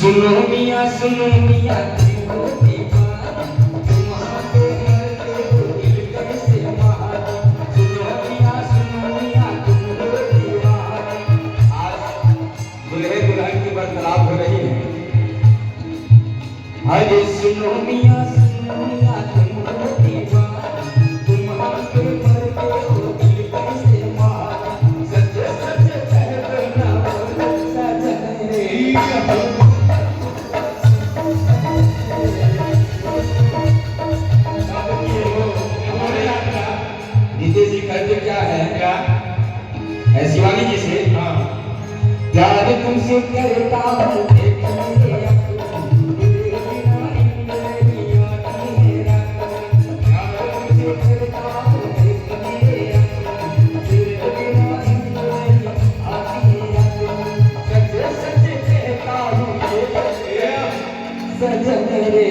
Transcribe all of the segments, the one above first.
सुनो मियाँ क्यों दीवाना, तुम्हारे मरते हो दिल कैसे मारा। सुनो मियाँ तुम हो दीवाना। आज दुल्हे दुल्हन की बर्ताव हो रही है। अरे सुनो मियाँ तुम हो दीवाना, तुम्हारे मरते हो दिल कैसे मारा। सच सच कहना सजन रे। क्या है क्या शिवानी जी से प्यार तुमसे करता हूँ सजन रे।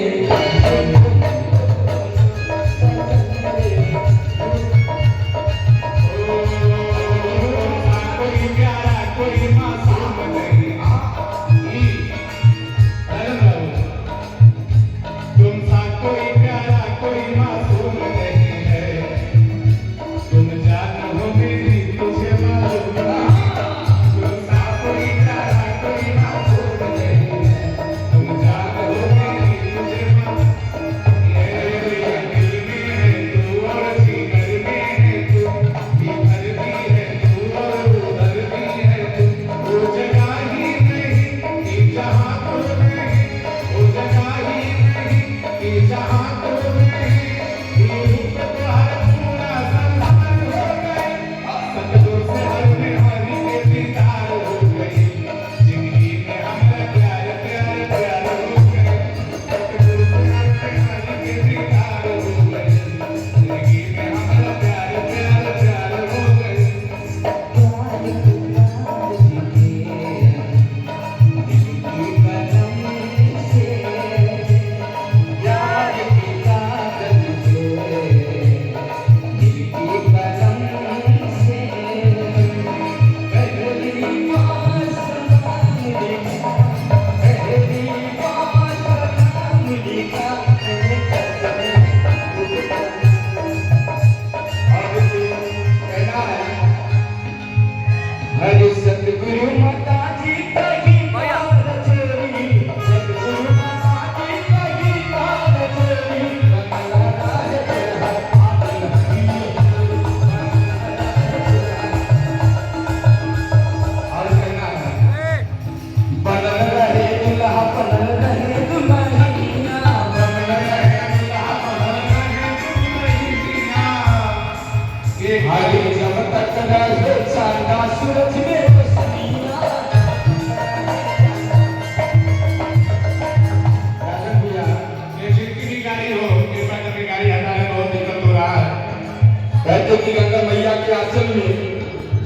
कहते कि गंगा मैया के आंचल में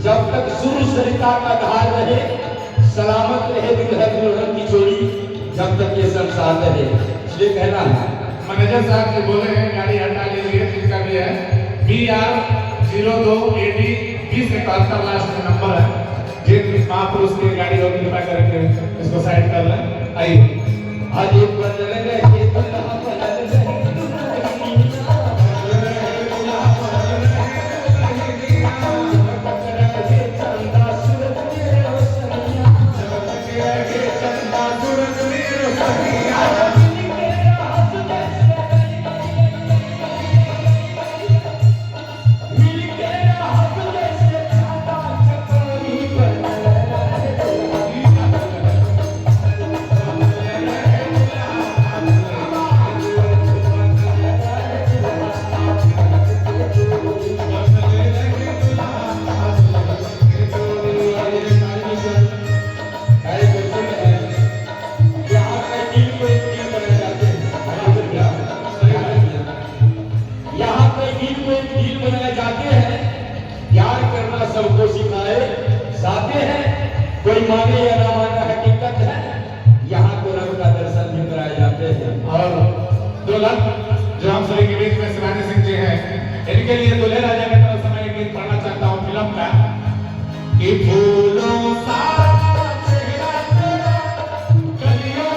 जब तक सुर सरिता का धार रहे, सलामत रहे दुल्हा दुल्हन की जोड़ी, जब तक ये संसार रहे। इसलिए कहना है मैनेजर साहब से बोले हैं गाड़ी हटा लीजिए, जिसका भी है BR02AD 2071 लास्ट में नंबर है। जिन महापुरुष की गाड़ी हो कृपा करके इसको साइड कर लें। आइए आज एक बदल रहे दुल्हा बदल रहे सबको सिखाए जाते हैं। कोई माने या ना माने हकीकत है, यहाँ तो रब का दर्शन भी कराए जाते हैं। और दुल्हन जो हम सभी के बीच में शिवानी सिंह जी हैं, इनके लिए दूल्हे राजा की तरफ से मैं एक गीत पढ़ना चाहता हूँ फिल्म का कि फूलों सा चेहरा तेरा, कलियों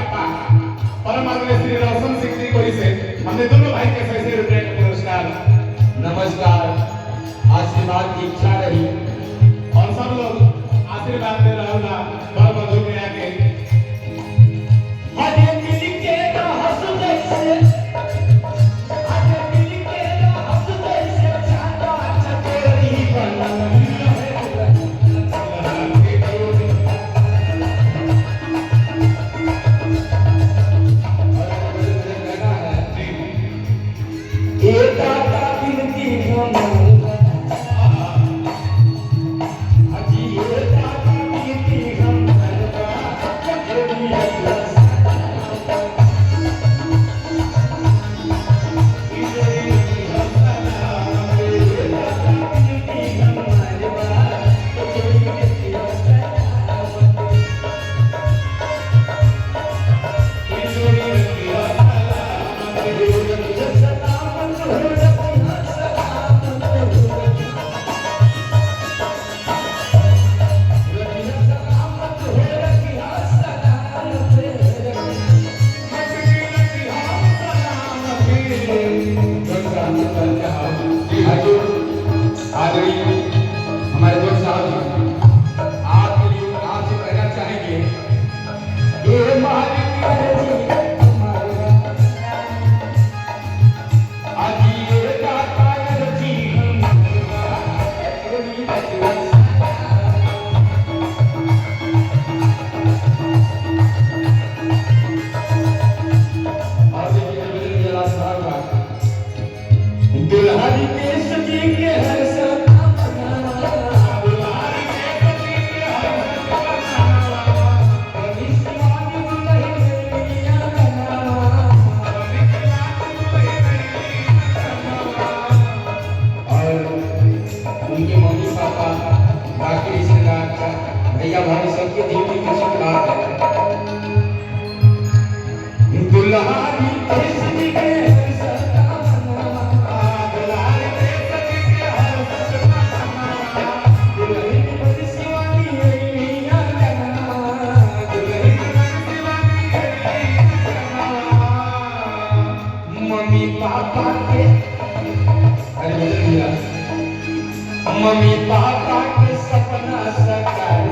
पापा परम आदरणीय श्री रोशन सिंह जी कोई से हमने दोनों भाई के पैसे रुपए का पुरस्कार। नमस्कार, आशीर्वाद की इच्छा रही और सब लोग आशीर्वाद दे रहा होगा बर बधू के आगे। हरे दिल के हंस जैसे, हरे दिल के हंस जैसे चांदा चकोरी बनल एक दाता दिल की हमल अजी एक दाता दिल की हमल चकोरी हमारे दोस्त साहब आपके लिए आपसे कहना चाहेंगे ये मालिक अजी ये दाता जी और देखिए जरा साहब दुल्हन के सजी के हर उनके मम्मी पापा बाकी रिश्तेदार भैया भाभी सबके दिल की खुशी की बात है। दुल्हारी कैसी के मम्मी पापा के मम्मी पापा के सपना साकार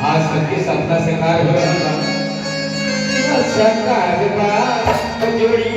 आज सबके सपना साकार हो रहा है। सरकार जोड़ी